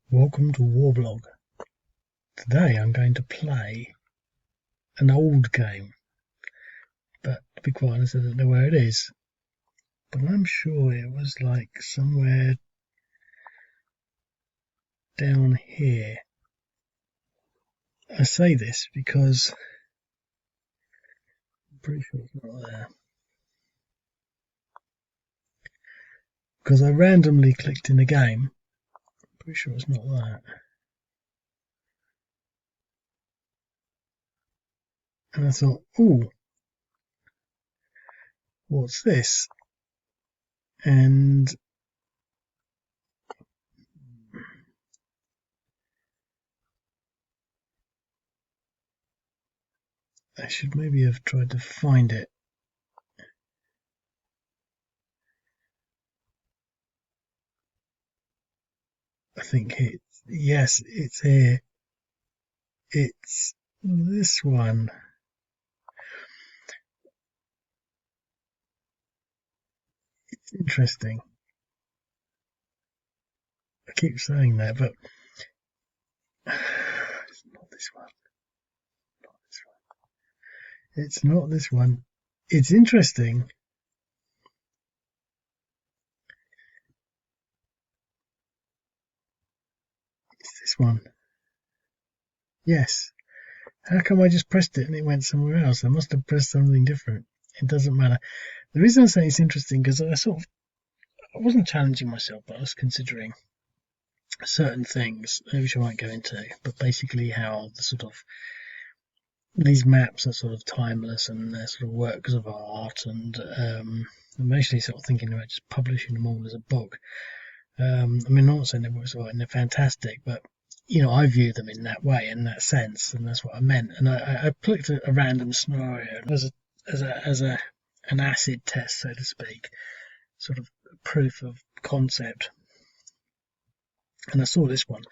Welcome to Warblog. Today I'm going to play an old game, but to be quite honest I don't know where it is, but I'm sure it was like somewhere down here. I say this because I'm pretty sure it's not there, because I randomly clicked in the game. I'm pretty sure it's not that, and I thought, ooh, what's this? And I should maybe have tried to find it. I think yes, it's here. It's this one. It's interesting. I keep saying that, but it's not this one. Not this one. It's not this one. It's interesting. It's this one. Yes. How come I just pressed it and it went somewhere else? I must have pressed something different. It doesn't matter. The reason I say it's interesting because I wasn't challenging myself, but I was considering certain things, which I won't go into, but basically how these maps are sort of timeless and they're sort of works of art, and I'm actually sort of thinking about just publishing them all as a book. I mean, I'm not saying they're works of art and they're fantastic, but I view them in that way, in that sense, and that's what I meant. And I picked a random scenario as an acid test, so to speak, sort of proof of concept. And I saw this one,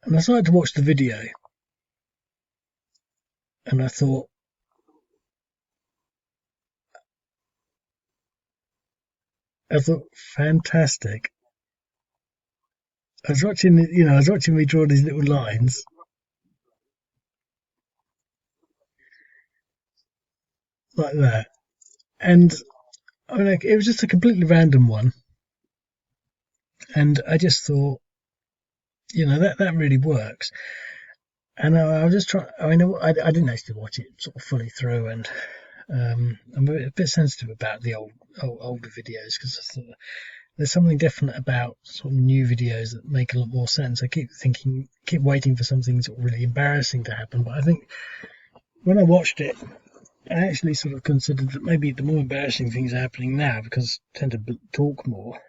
and I started to watch the video, and I thought, fantastic. I was watching me draw these little lines like that, and I mean, like, it was just a completely random one, and I just thought, that really works. And I was just trying. I mean, I didn't actually watch it sort of fully through, and I'm a bit sensitive about the older videos because there's something different about sort of new videos that make a lot more sense. I keep waiting for something sort of really embarrassing to happen, but I think when I watched it, I actually sort of considered that maybe the more embarrassing things are happening now because I tend to talk more.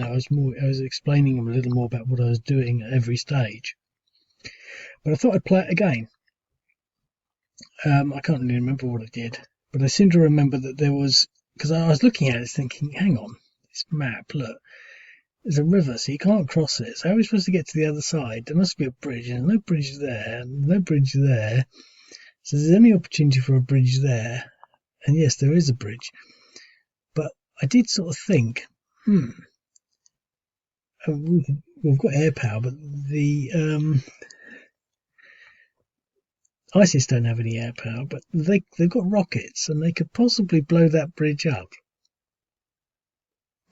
I was explaining them a little more about what I was doing at every stage. But I thought I'd play it again. I can't really remember what I did, but I seem to remember that there was, because I was looking at it thinking, hang on, this map, look, there's a river, so you can't cross it. So how are we supposed to get to the other side? There must be a bridge, and no bridge there, and no bridge there. So there's any opportunity for a bridge there. And yes, there is a bridge. But I did sort of think, we've got air power, but the ISIS don't have any air power, but they've got rockets, and they could possibly blow that bridge up.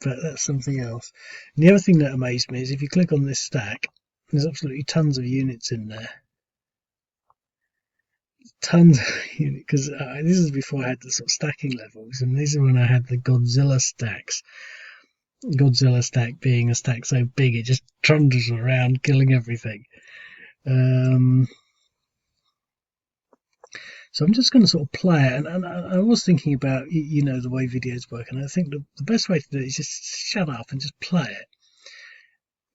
But that's something else. And the other thing that amazed me is if you click on this stack, there's absolutely tons of units in there. Tons of units, because this is before I had the sort of stacking levels, and these are when I had the Godzilla stacks. Godzilla stack being a stack so big it just trundles around killing everything. So I'm just going to sort of play it, and I was thinking about the way videos work, and I think the best way to do it is just shut up and just play it,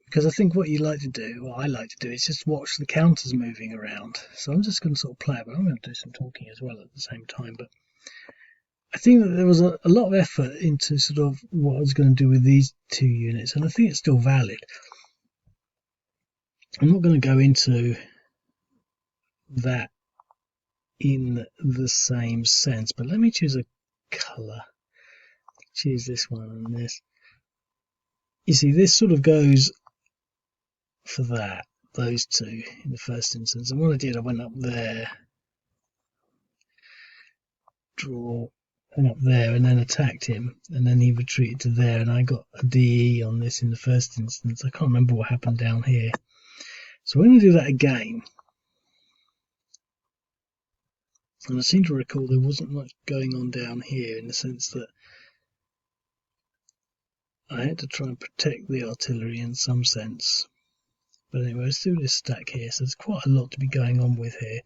because I think what I like to do, is just watch the counters moving around. So I'm just going to sort of play it, but I'm going to do some talking as well at the same time. But I think that there was a lot of effort into sort of what I was going to do with these two units, and I think it's still valid. I'm not going to go into that in the same sense, but let me choose a color. Choose this one and this. You see, this sort of goes for that, those two in the first instance. And what I did, I went up there, went up there, and then attacked him, and then he retreated to there, and I got a DE on this in the first instance. I can't remember what happened down here. So we're going to do that again. And I seem to recall there wasn't much going on down here, in the sense that I had to try and protect the artillery in some sense. But anyway, let's do this stack here. So there's quite a lot to be going on with here.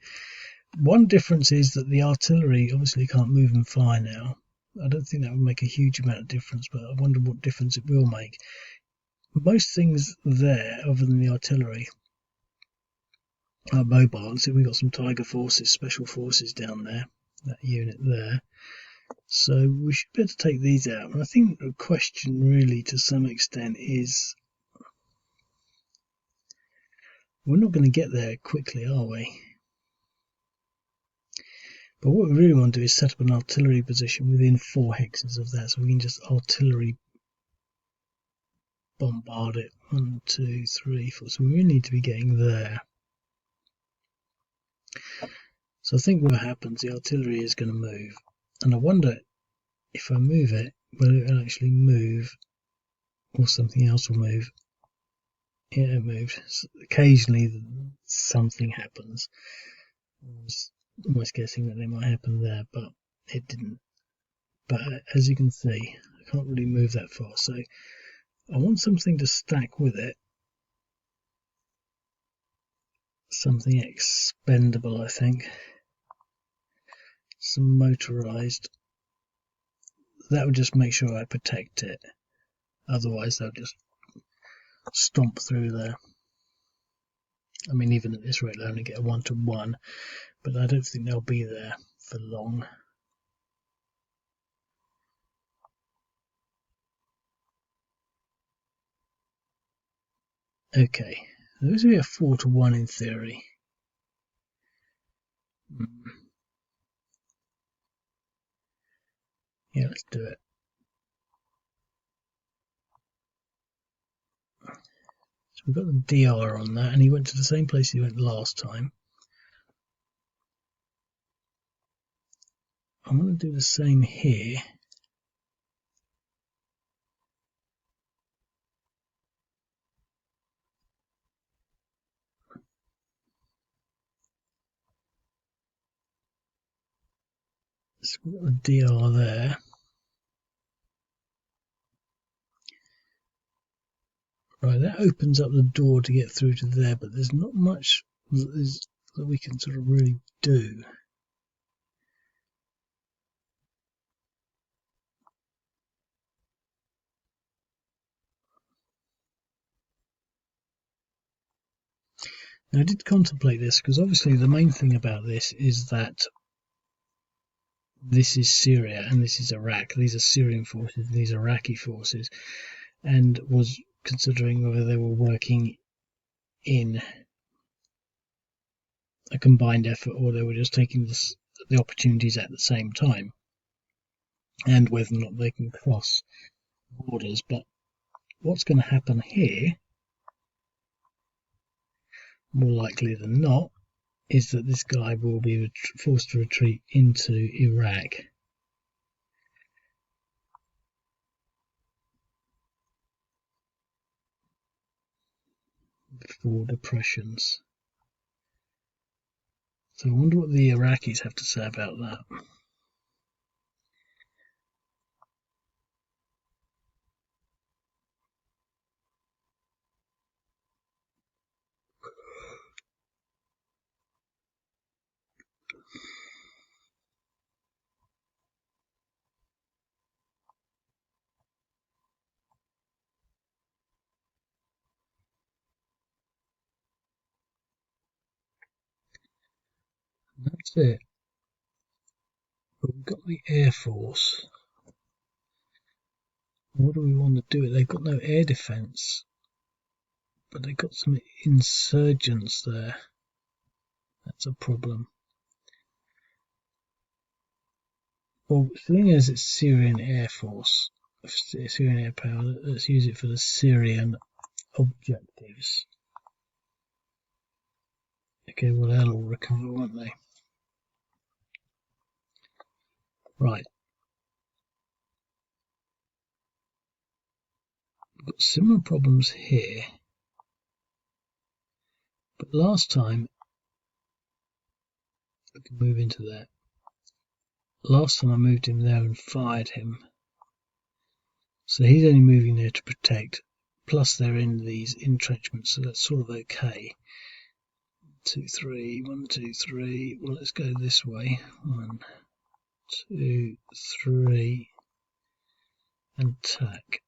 One difference is that the artillery obviously can't move and fly now. I don't think that would make a huge amount of difference, but I wonder what difference it will make. Most things there, other than the artillery, are mobile. So we've got some Tiger Forces, Special Forces down there, that unit there. So we should be able to take these out. And I think the question really, to some extent, is we're not going to get there quickly, are we? But what we really want to do is set up an artillery position within 4 hexes of that, so we can just artillery bombard it. 1, 2, 3, 4. So we really need to be getting there. So I think what happens, the artillery is going to move. And I wonder if I move it, whether it will actually move or something else will move. Yeah, it moved. So occasionally something happens. I was almost guessing that it might happen there, but it didn't. But as you can see, I can't really move that far. So I want something to stack with it. Something expendable, I think. Some motorized. That would just make sure I protect it. Otherwise, they'll just stomp through there. I mean, even at this rate, they'll only get a 1-to-1, but I don't think they'll be there for long. Okay, there's going to be a 4-to-1 in theory. Yeah, let's do it. So we've got the DR on that, and he went to the same place he went last time. I'm going to do the same here. So we've got the DR there. Right, that opens up the door to get through to there, but there's not much that we can sort of really do. Now, I did contemplate this, because obviously the main thing about this is that this is Syria and this is Iraq. These are Syrian forces, these are Iraqi forces, and was considering whether they were working in a combined effort or they were just taking the opportunities at the same time, and whether or not they can cross borders. But what's going to happen here, more likely than not, is that this guy will be forced to retreat into Iraq. For depressions. So I wonder what the Iraqis have to say about that. That's it. But we've got the Air Force. What do we want to do? They've got no air defence, but they've got some insurgents there. That's a problem. Well, seeing as it's Syrian Air Force, Syrian Air Power, let's use it for the Syrian objectives. Okay, well they'll all recover, won't they? Right. We've got similar problems here. But last time, I can move into there. Last time I moved him there and fired him. So he's only moving there to protect. Plus they're in these entrenchments, so that's sort of okay. 2, 3, 1, 2, 3. Well, let's go this way. 1, 2, 3. And attack.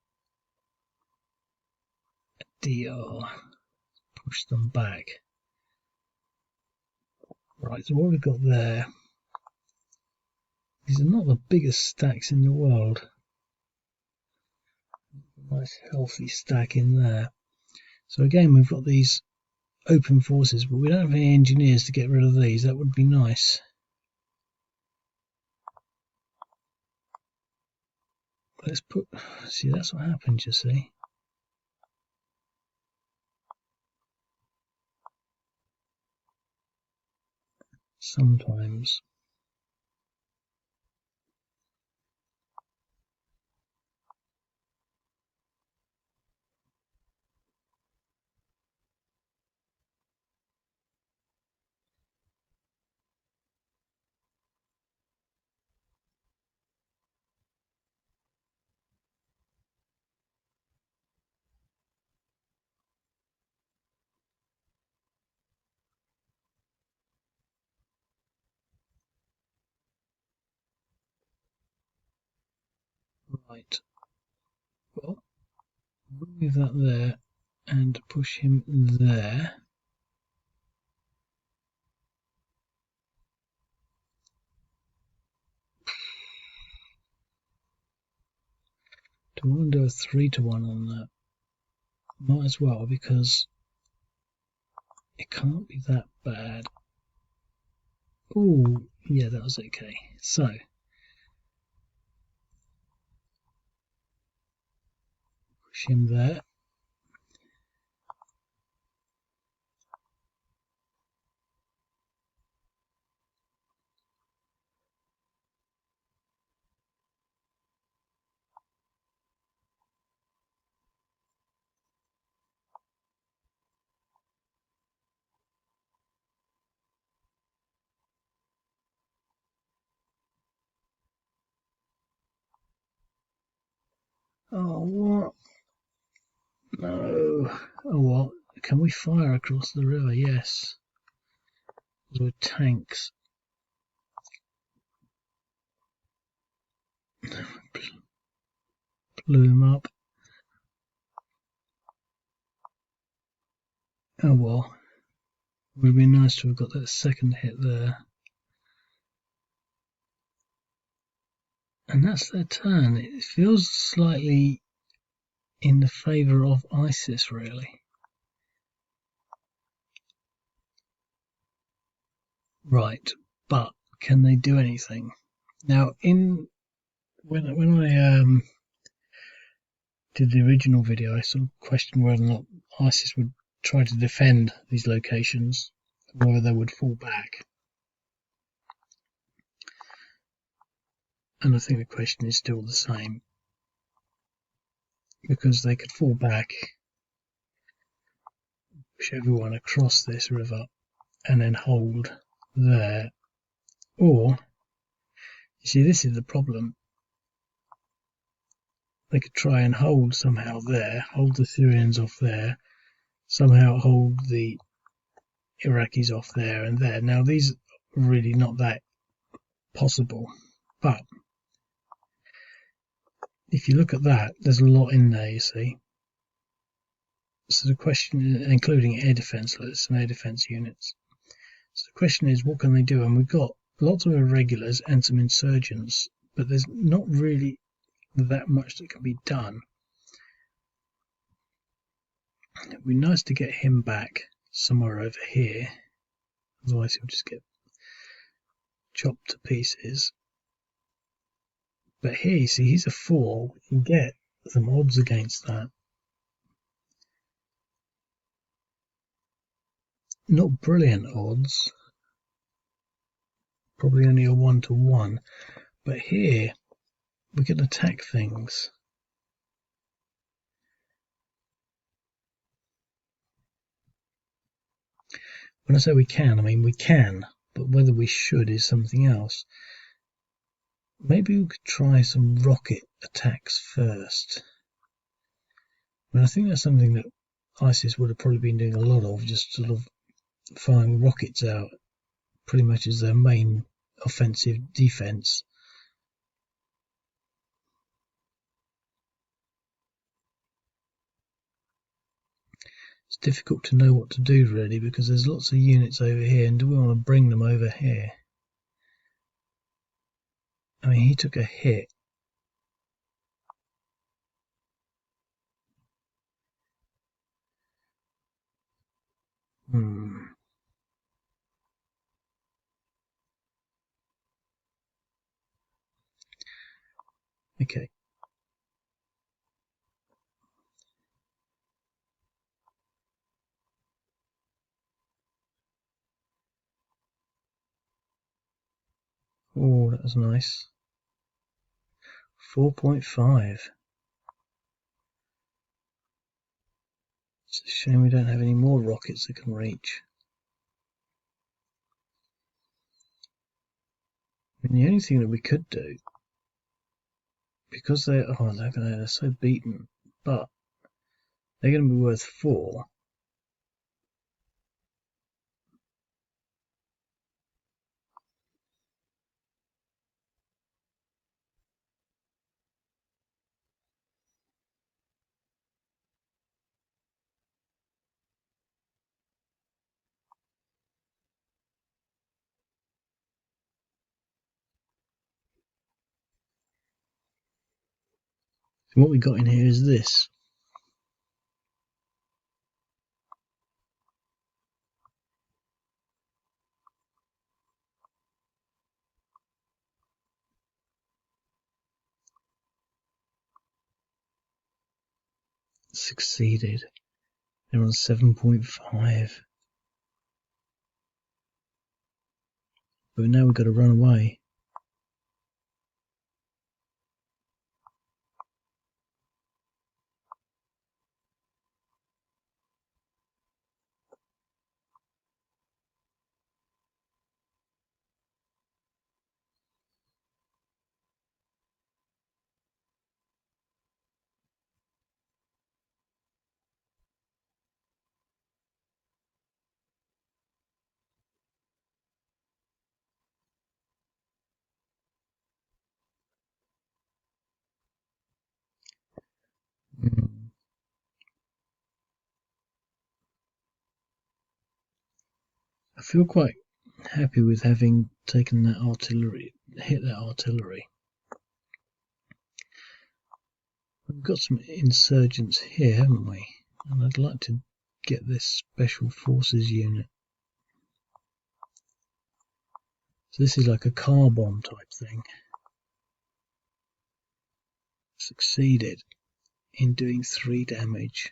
DR. Push them back. Right, so what we've got there. These are not the biggest stacks in the world. Nice healthy stack in there. So again, we've got these open forces, but we don't have any engineers to get rid of these. That would be nice. Let's put, see, that's what happens, you see. Sometimes. Right. Well, move that there and push him there. Do I want to do a 3-to-1 on that? Might as well, because it can't be that bad. Oh, yeah, that was okay. So, push him there. Oh, what? No. Oh, what? Can we fire across the river? Yes. With tanks. Blew him up. Oh, well. It would have been nice to have got that second hit there. And that's their turn. It feels slightly in the favour of ISIS, really. Right, but can they do anything? Now, when I did the original video, I sort of questioned whether or not ISIS would try to defend these locations, or whether they would fall back. And I think the question is still the same, because they could fall back, push everyone across this river, and then hold there. Or, you see, this is the problem. They could try and hold somehow there, hold the Syrians off there, somehow hold the Iraqis off there and there. Now, these are really not that possible, but if you look at that, there's a lot in there, you see. So the question, including air defence, some air defence units. So the question is, what can they do? And we've got lots of irregulars and some insurgents, but there's not really that much that can be done. It'd be nice to get him back somewhere over here, otherwise he'll just get chopped to pieces. But here, you see, he's a 4. We can get some odds against that. not brilliant odds, probably only a 1-to-1, but here we can attack things. When I say we can, I mean we can, but whether we should is something else. Maybe we could try some rocket attacks first. I mean, I think that's something that ISIS would have probably been doing a lot of, just sort of firing rockets out pretty much as their main offensive defense. It's difficult to know what to do really, because there's lots of units over here, and do we want to bring them over here? I mean, he took a hit. Okay. Oh, that was nice. 4.5. It's a shame we don't have any more rockets that can reach. I mean, the only thing that we could do, because they're so beaten, but they're going to be worth 4. So what we got in here is this. Succeeded. They're on 7.5. But now we've got to run away. I feel quite happy with having taken that artillery, hit that artillery. We've got some insurgents here, haven't we? And I'd like to get this special forces unit. So this is like a car bomb type thing. Succeeded in doing 3 damage.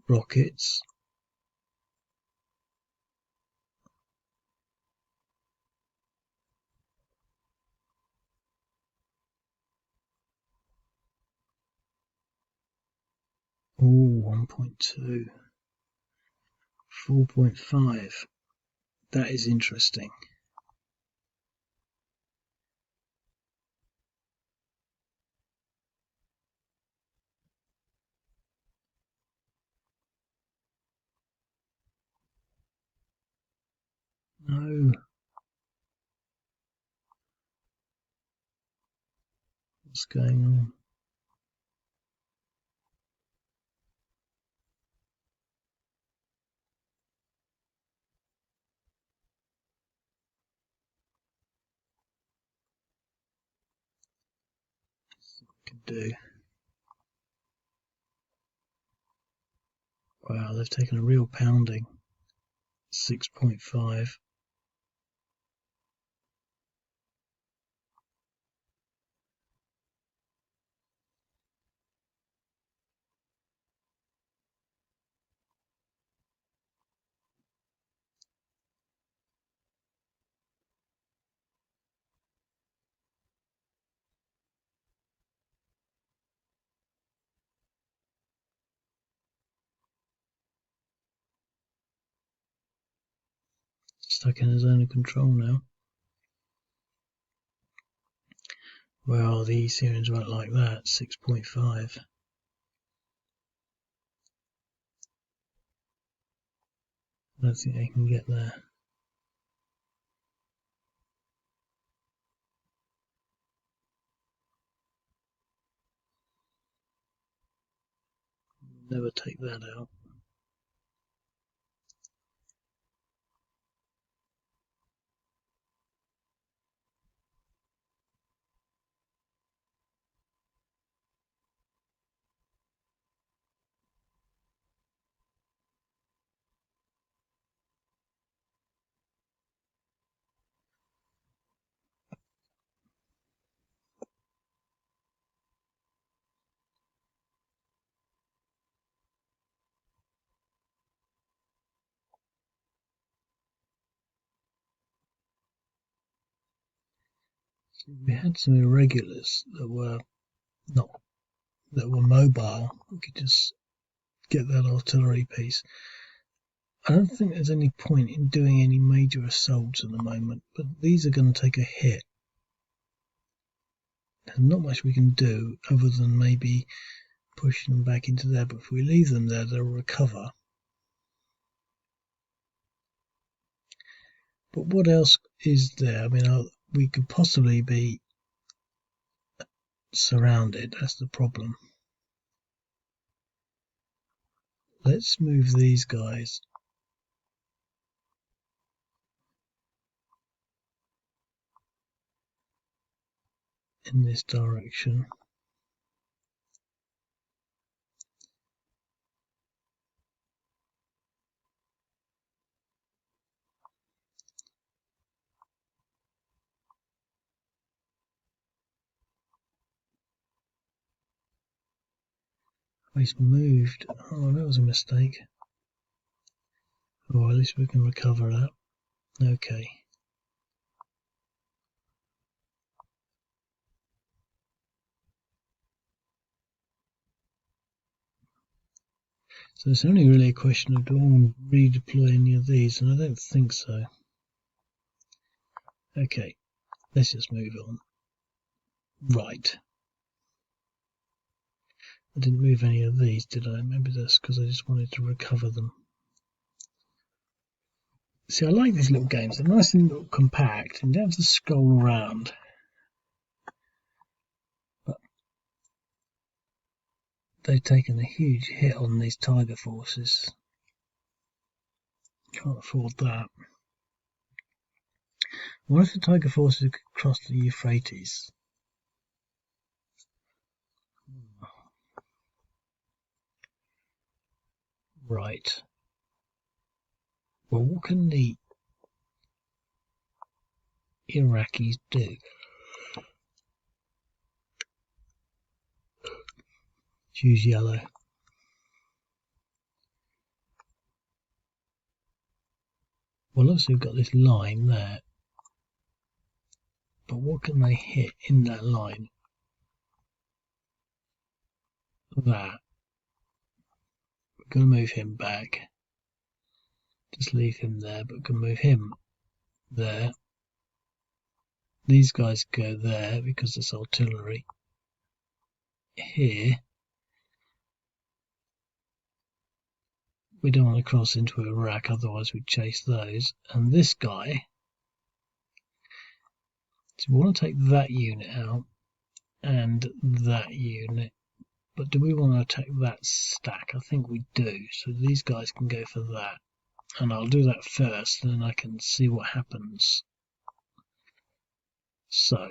Rockets. Oh, 1.2. 4.5. That is interesting. No. What's going on? Can do. Wow, they've taken a real pounding. 6.5. stuck in a zone of control now. Well, the Syrians won't like that. 6.5. I don't think they can get there. Never take that out. We had some irregulars that were mobile. We could just get that artillery piece. I don't think there's any point in doing any major assaults at the moment, but these are going to take a hit. There's not much we can do other than maybe pushing them back into there, but if we leave them there, they'll recover. But what else is there? I mean, we could possibly be surrounded. That's the problem. Let's move these guys in this direction. He's moved. Oh, that was a mistake. Oh, at least we can recover that. Okay. So it's only really a question of do I want to redeploy any of these, and I don't think so. Okay, let's just move on. Right. I didn't move any of these, did I? Maybe that's because I just wanted to recover them. See, I like these little games. They're nice and little compact, and you don't have to scroll around. But they've taken a huge hit on these Tiger forces. Can't afford that. What if the Tiger forces could cross the Euphrates? Right. Well, what can the Iraqis do? Choose yellow. Well, obviously we've got this line there. But what can they hit in that line? That. We're going to move him back. Just leave him there, but we can move him there. These guys go there because it's artillery. Here, we don't want to cross into Iraq, otherwise we'd chase those. And this guy, so we want to take that unit out and that unit. But do we want to attack that stack? I think we do. So these guys can go for that. And I'll do that first, and then I can see what happens. So,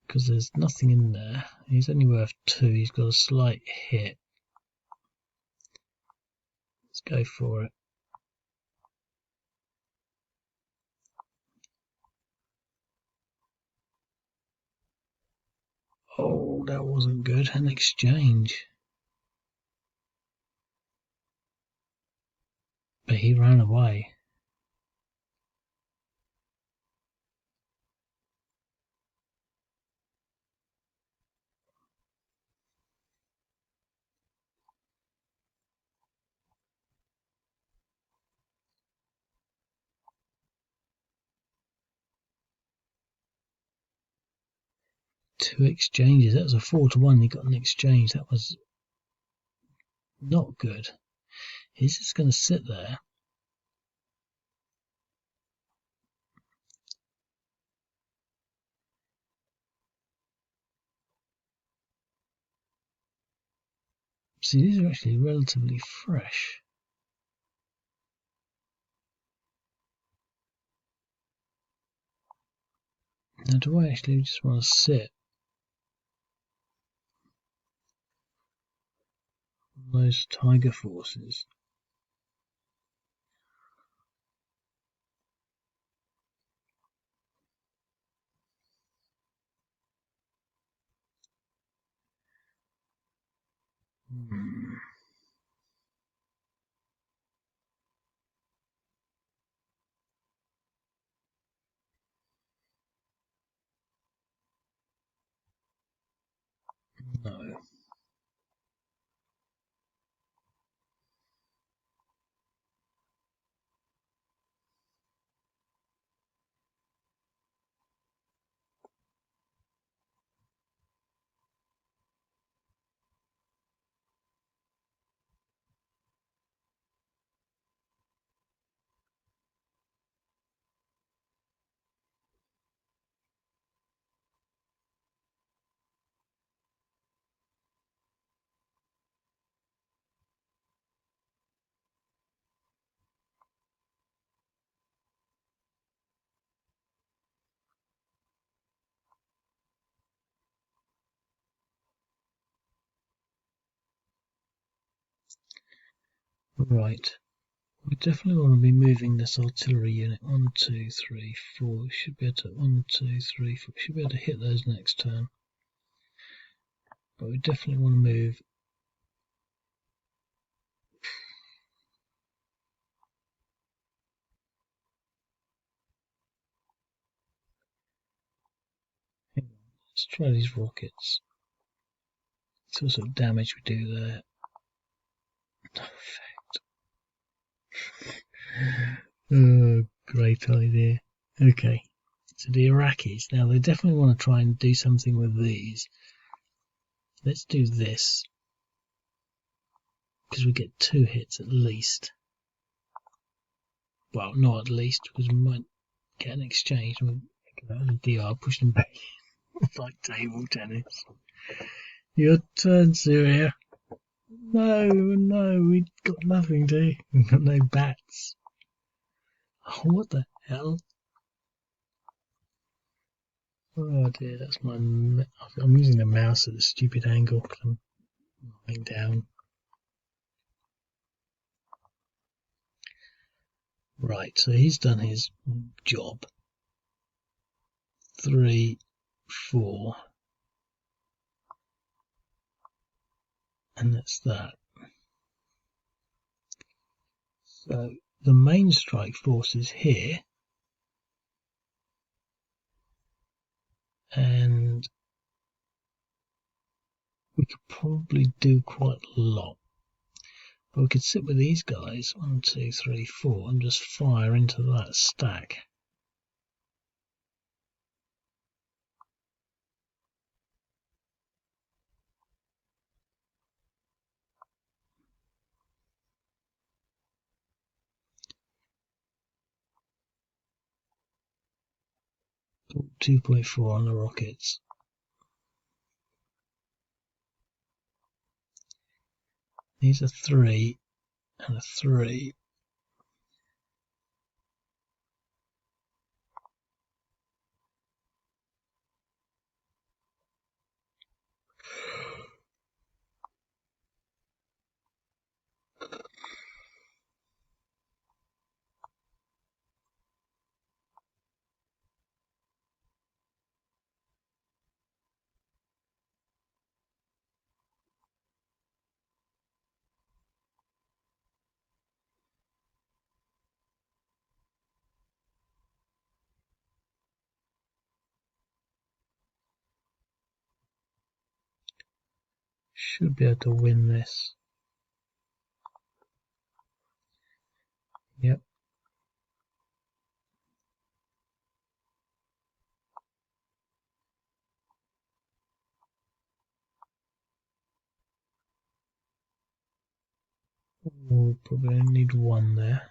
because there's nothing in there, he's only worth 2, he's got a slight hit. Let's go for it. Oh, that wasn't good. An exchange. But he ran away. 2 exchanges. That was a 4-1. He got an exchange. That was not good. He's just going to sit there. See, these are actually relatively fresh. Now, do I actually just want to sit on those tiger forces? No. Right. We definitely want to be moving this artillery unit. 1, 2, 3, 4. We should be able to 1, 2, 3, 4. We should be able to hit those next turn. But we definitely want to move. Let's try these rockets. See what sort of damage we do there. Oh, great idea. Okay, so the Iraqis, now they definitely want to try and do something with these. Let's do this, because we get 2 hits at least. Well, not at least, because we might get an exchange. And we'll DR, push them back. It's like table tennis. Your turn, Syria. No, we got nothing, do we? We've got no bats. Oh, what the hell? Oh dear, that's my. I'm using the mouse at a stupid angle because I'm lying down. Right, so he's done his job. 3, 4. And that's that. So the main strike force is here. And we could probably do quite a lot. But we could sit with these guys, 1, 2, 3, 4, and just fire into that stack. Got 2.4 on the rockets. These are 3 and a 3. Should be able to win this. Yep. We'll probably only need one there.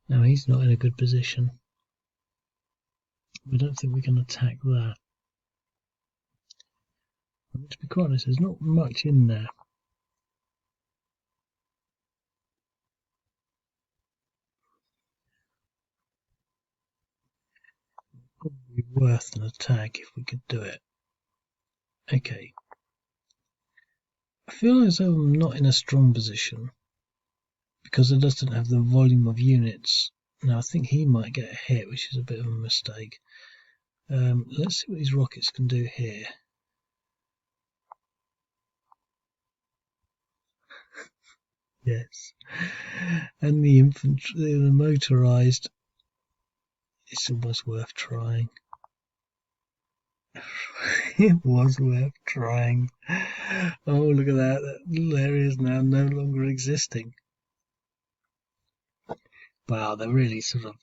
Now he's not in a good position. I don't think we can attack that. To be quite honest, there's not much in there. Probably worth an attack if we could do it. Okay. I feel as though I'm not in a strong position because it doesn't have the volume of units. Now I think he might get a hit, which is a bit of a mistake. Let's see what these rockets can do here. Yes. And the infantry, the motorized, it's almost worth trying. It was worth trying. Oh, look at that. That little area is now no longer existing. Wow, they're really sort of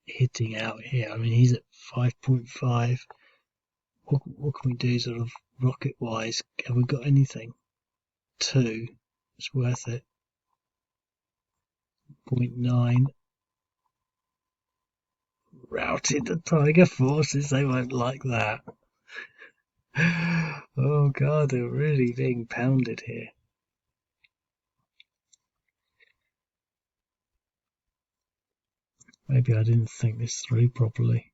hitting out here. I mean, he's at 5.5. What can we do sort of rocket-wise? Have we got anything? 2. It's worth it. 0.9. Routed the Tiger forces. They won't like that. Oh god, they're really being pounded here. Maybe I didn't think this through properly.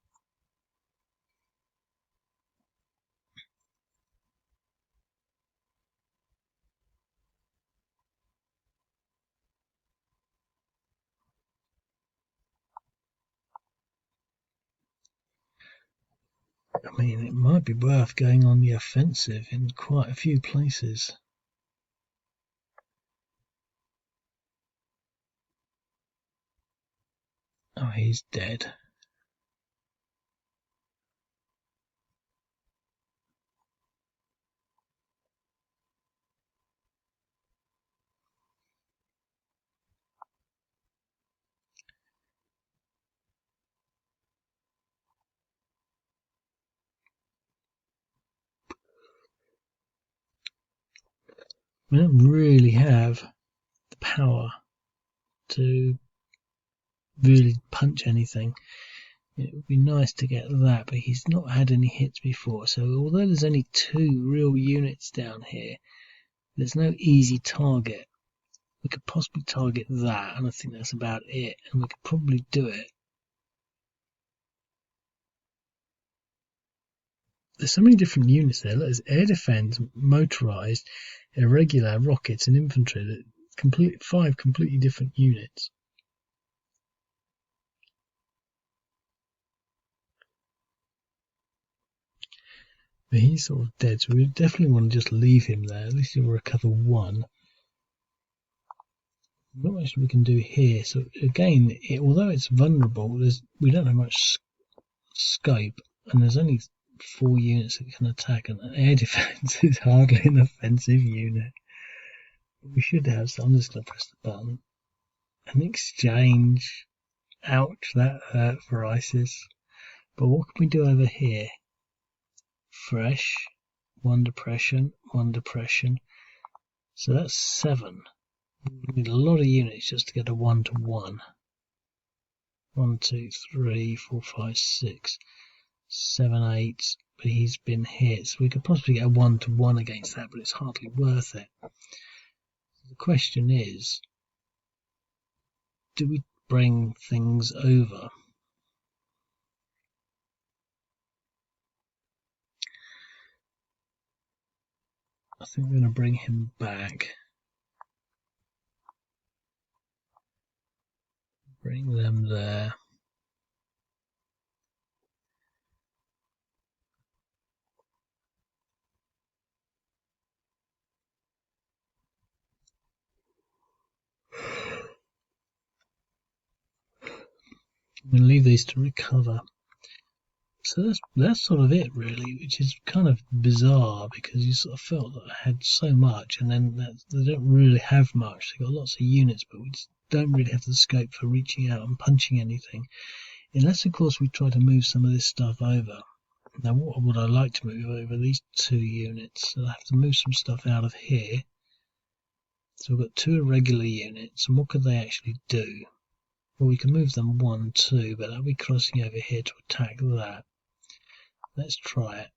I mean, it might be worth going on the offensive in quite a few places. Oh, he's dead. We don't really have the power to really punch anything. It would be nice to get that, but he's not had any hits before. So although there's only 2 real units down here, there's no easy target. We could possibly target that, and I think that's about it. And we could probably do it. There's so many different units there. There's air defense, motorized, irregular, rockets, and infantry. 5 completely different units. But he's sort of dead, so we definitely want to just leave him there. At least he'll recover 1. Not much we can do here. So again, although it's vulnerable, we don't have much scope, and there's only 4 units that can attack, and air defense is hardly an offensive unit. We should have, so I'm just going to press the button. An exchange. Ouch, that hurt for ISIS. But what can we do over here? Fresh. 1 depression, 1 depression. So that's 7. We need a lot of units just to get a 1-to-1. 1, 2, 3, 4, 5, 6, 7, 8. But he's been hit, so we could possibly get a 1-to-1 against that, but it's hardly worth it. The question is, do we bring things over? I think we're going to bring him back. Bring them there. I'm going to leave these to recover. So that's sort of it really, which is kind of bizarre because you sort of felt that I had so much, and then they don't really have much. They've got lots of units, but we just don't really have the scope for reaching out and punching anything, unless of course we try to move some of this stuff over. Now what would I like to move over? These 2 units. So I have to move some stuff out of here. So we've got 2 irregular units, and what could they actually do? Well, we can move them 1, 2, but they'll be crossing over here to attack that. Let's try it.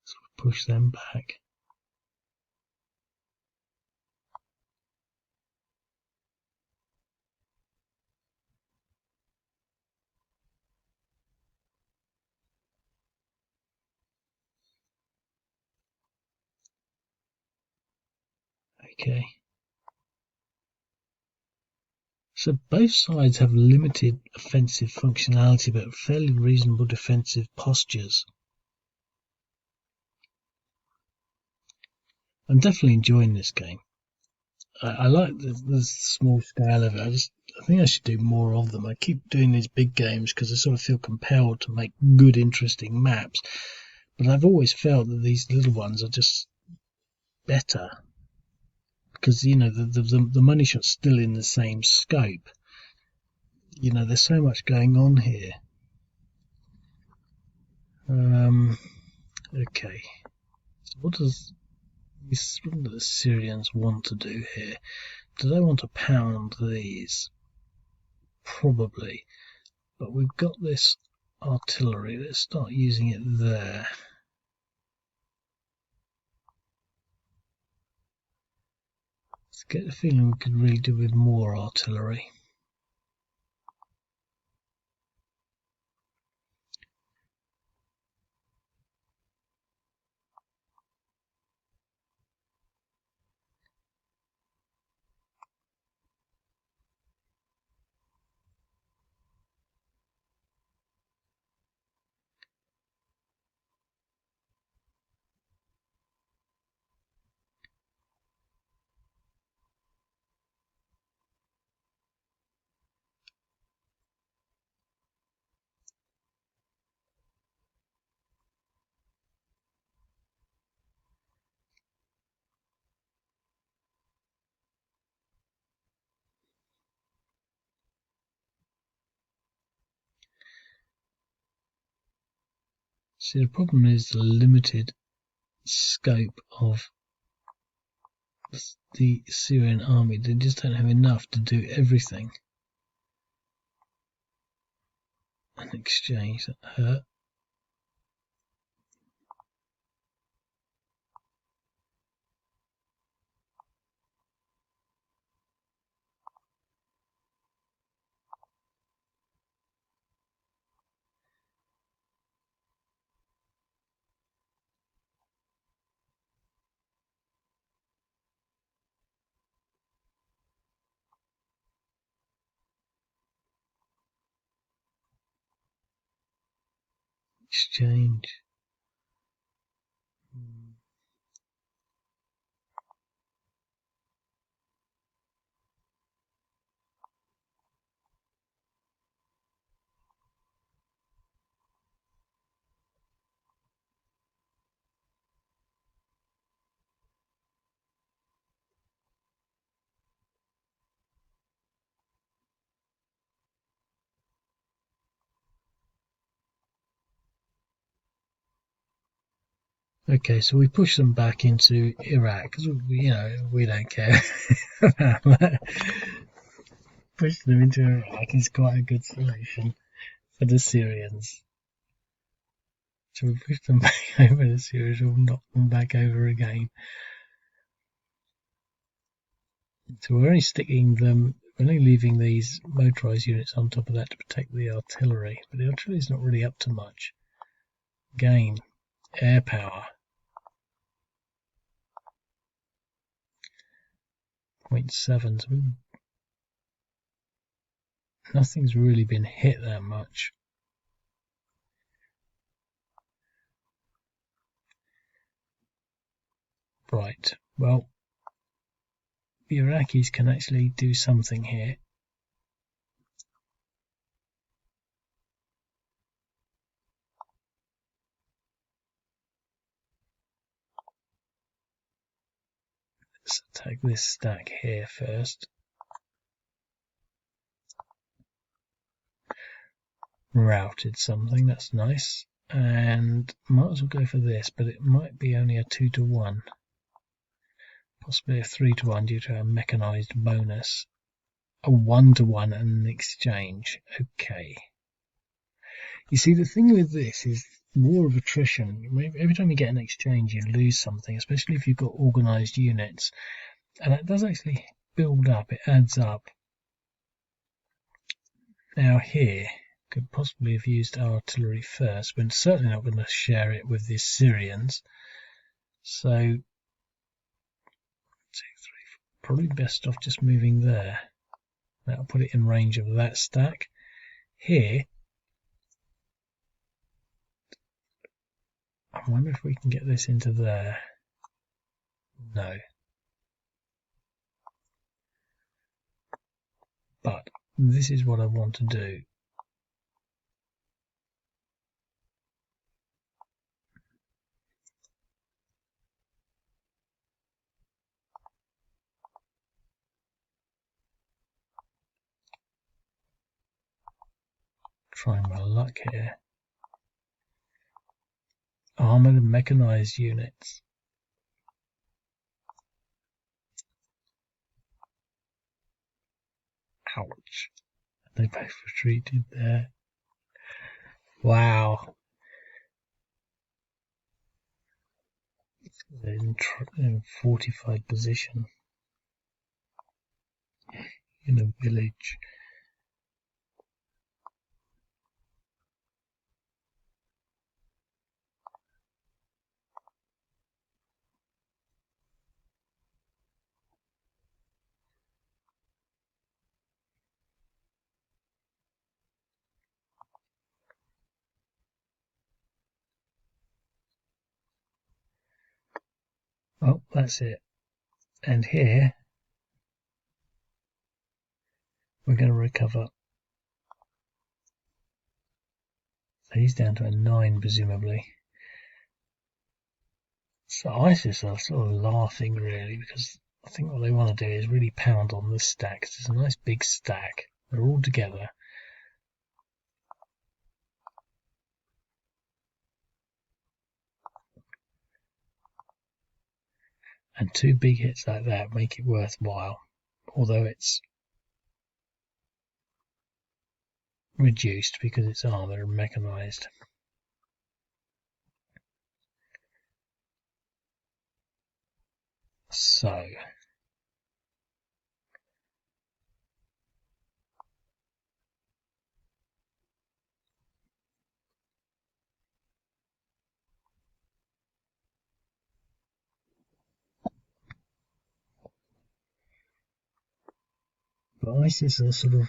So we push them back. Okay. So both sides have limited offensive functionality but fairly reasonable defensive postures. I'm definitely enjoying this game. I like the small scale of it. I think I should do more of them. I keep doing these big games because I sort of feel compelled to make good, interesting maps. But I've always felt that these little ones are just better because the money shot's still in the same scope. There's so much going on here. Okay. So what does the Syrians want to do here? Do they want to pound these? Probably. But we've got this artillery. Let's start using it there. Let's get the feeling we could really do with more artillery. See, the problem is the limited scope of the Syrian army. They just don't have enough to do everything. An exchange that hurt. Exchange. Okay, so we push them back into Iraq because we don't care about that. Push them into Iraq is quite a good solution for the Syrians. So we push them back over the Syrians, we'll knock them back over again. So we're only leaving these motorised units on top of that to protect the artillery, but the artillery is not really up to much. Gain air power. 0.7, so nothing's really been hit that much. Right, well, the Iraqis can actually do something here. Let's attack this stack here first. Routed something, that's nice. And might as well go for this, but it might be only a 2-to-1. Possibly a 3-to-1 due to a mechanized bonus. A 1-to-1 and an exchange. Okay. You see, the thing with this is war of attrition. Every time you get an exchange, you lose something, especially if you've got organized units. And it does actually build up, it adds up. Now here, could possibly have used artillery first. We're certainly not going to share it with the Syrians. So, 2, 3, 4, probably best off just moving there. That'll put it in range of that stack. Here, I wonder if we can get this into there. No. But this is what I want to do. Trying my luck here. Armored and mechanized units. Ouch. They both retreated there. Wow. They're in fortified position in a village. Oh, that's it. And here we're going to recover. So he's down to a 9, presumably. So ISIS are sort of laughing, really, because I think what they want to do is really pound on this stack. It's a nice big stack. They're all together. And 2 big hits like that make it worthwhile, although it's reduced because it's armored and mechanized. So but ISIS are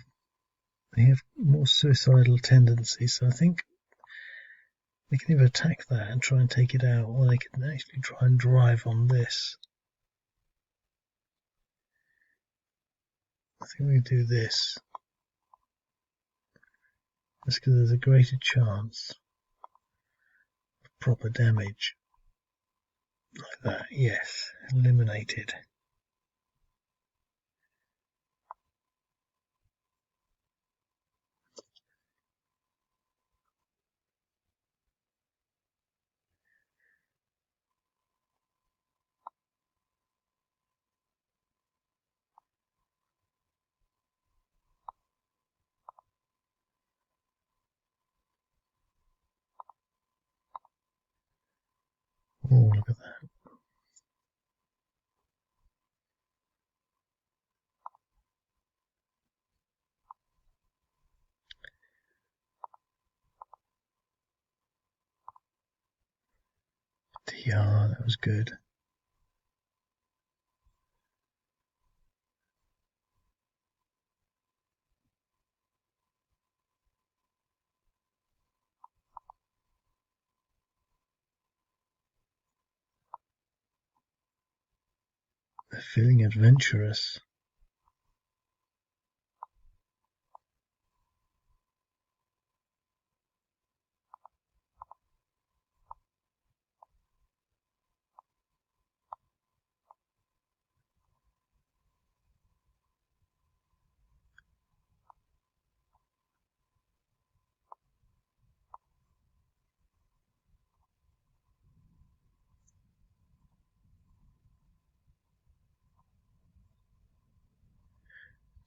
they have more suicidal tendencies, so I think they can either attack that and try and take it out, or they can actually try and drive on this. I think we do this. That's because there's a greater chance of proper damage. Like that, yes. Eliminated. Yeah, that was good. They're feeling adventurous.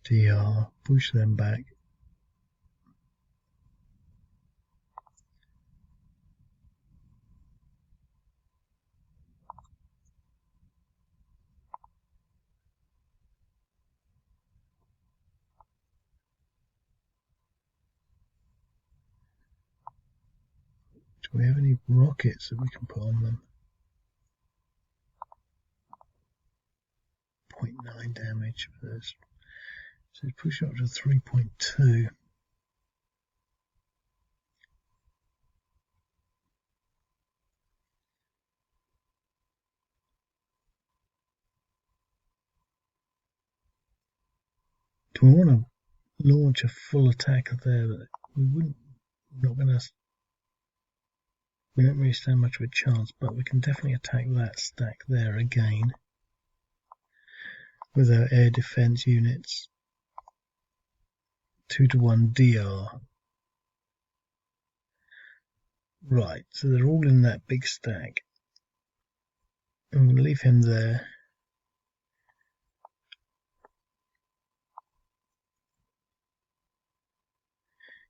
DR, push them back. Do we have any rockets that we can put on them? 0.9 damage for this. So push up to 3.2. Do we want to launch a full attack there? We wouldn't. Not going to. We don't really stand much of a chance, but we can definitely attack that stack there again with our air defense units. 2-to-1 DR. Right, so they're all in that big stack. I'm going to leave him there.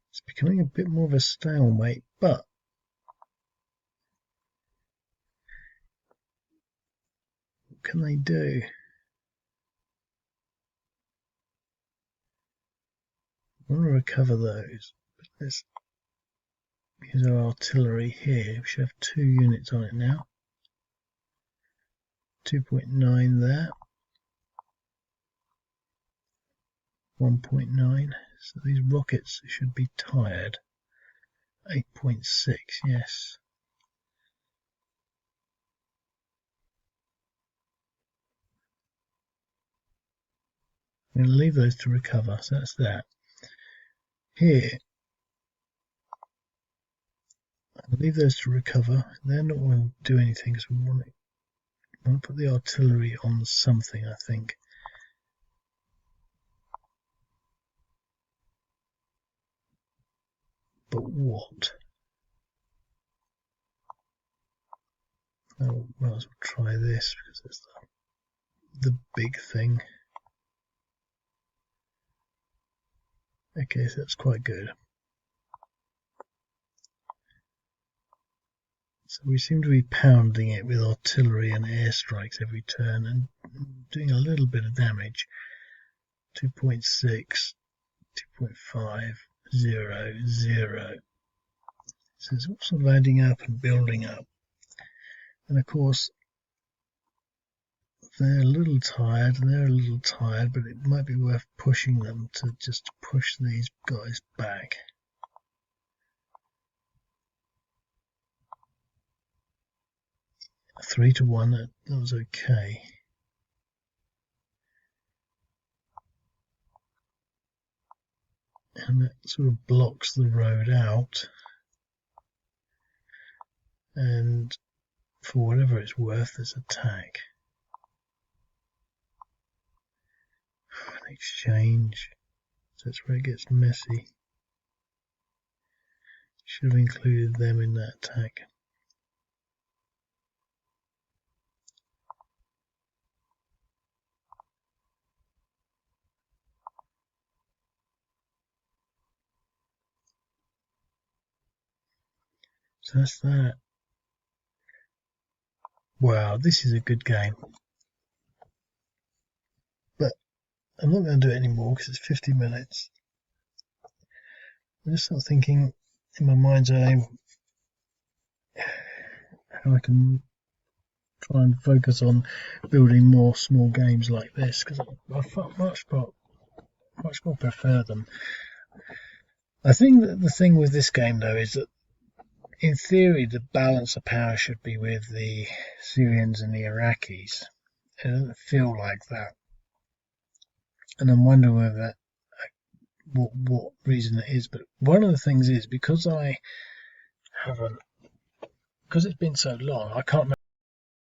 It's becoming a bit more of a stalemate, but what can they do? I want to recover those, but let's use our artillery here. We should have 2 units on it now. 2.9 there. 1.9. So these rockets should be tired. 8.6, yes. I'm going to leave those to recover, so that's that. Here, I'll leave those to recover. They're not going to do anything because we want to put the artillery on something, I think. But what? Oh, might as well try this because it's the big thing. Okay, so that's quite good. So we seem to be pounding it with artillery and airstrikes every turn and doing a little bit of damage. 2.6, 2.5, 0, 0. So it's all sort of adding up and building up. And of course, they're a little tired and they're a little tired, but it might be worth pushing them to just push these guys back. A 3-to-1, that was okay. And that sort of blocks the road out. And for whatever it's worth, let's attack. An exchange. So that's where it gets messy. Should have included them in that attack. So that's that. Wow, this is a good game. But I'm not going to do it anymore because it's 50 minutes. I'm just sort of thinking in my mind's eye how I can try and focus on building more small games like this, because I much more prefer them. I think that the thing with this game, though, is that in theory the balance of power should be with the Syrians and the Iraqis. It doesn't feel like that, and I'm wondering whether that, what reason it is. But one of the things is because it's been so long, I can't